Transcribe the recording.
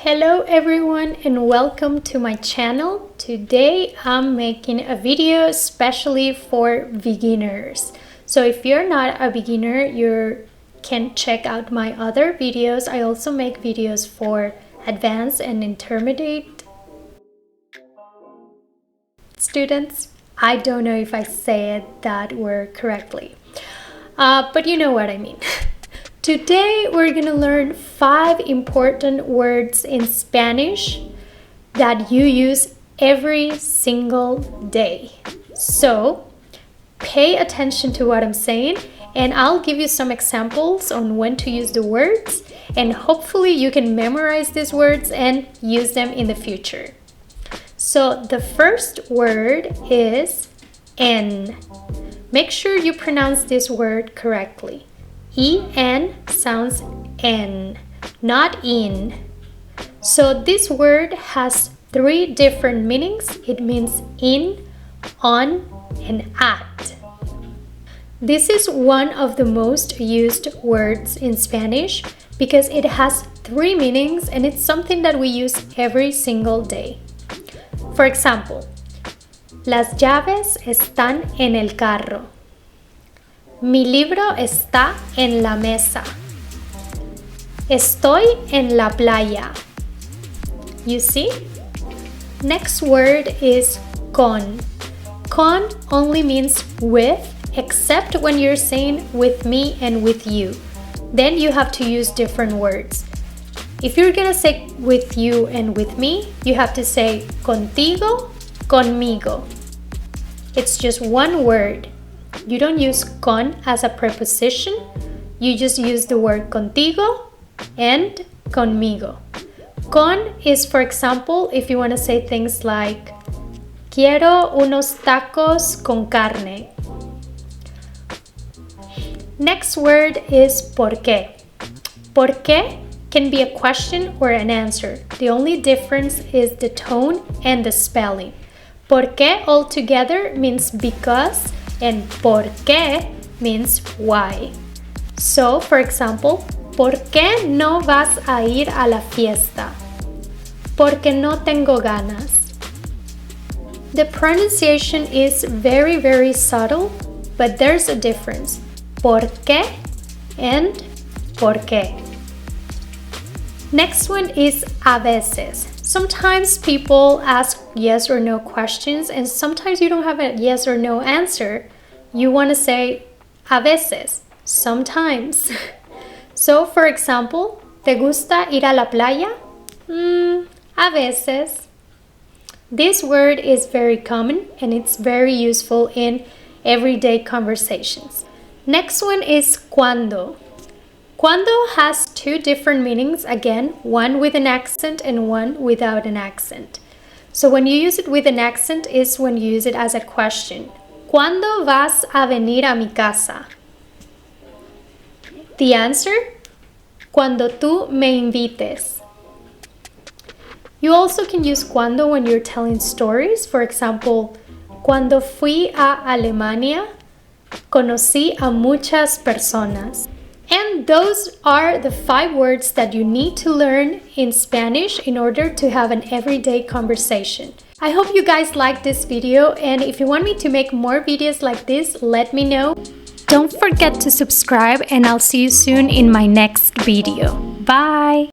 Hello everyone and welcome to my channel. Today I'm making a video especially for beginners. So if you're not a beginner, you can check out my other videos. I also make videos for advanced and intermediate students. I don't know if I said that word correctly, but you know what I mean. Today we're gonna learn 5 important words in Spanish that you use every single day. So pay attention to what I'm saying and I'll give you some examples on when to use the words, and hopefully you can memorize these words and use them in the future. So the first word is en. Make sure you pronounce this word correctly. En sounds en, not in. So this word has 3 different meanings. It means in, on, and at. This is one of the most used words in Spanish because it has 3 meanings and it's something that we use every single day. For example, las llaves están en el carro. Mi libro está en la mesa. Estoy en la playa. You see? Next word is con. Con only means with, except when you're saying with me and with you. Then you have to use different words. If you're gonna say with you and with me, you have to say contigo, conmigo. It's just one word. You don't use con as a preposition. You just use the word contigo and conmigo. Con is, for example, if you want to say things like quiero unos tacos con carne. Next word is por qué. Por qué can be a question or an answer. The only difference is the tone and the spelling. Por qué altogether means because, and por qué means why. So, for example, ¿por qué no vas a ir a la fiesta? Porque no tengo ganas. The pronunciation is very subtle, but there's a difference. ¿Por qué and por qué? Next one is a veces. Sometimes people ask yes or no questions and sometimes you don't have a yes or no answer. You want to say a veces, sometimes. So, for example, ¿te gusta ir a la playa? A veces. This word is very common and it's very useful in everyday conversations. Next one is cuando. Cuando has 2 different meanings, again, one with an accent and one without an accent. So when you use it with an accent is when you use it as a question. ¿Cuándo vas a venir a mi casa? The answer? Cuando tú me invites. You also can use cuando when you're telling stories. For example, cuando fui a Alemania, conocí a muchas personas. And those are the 5 words that you need to learn in Spanish in order to have an everyday conversation. I hope you guys liked this video, and if you want me to make more videos like this, let me know. Don't forget to subscribe and I'll see you soon in my next video. Bye!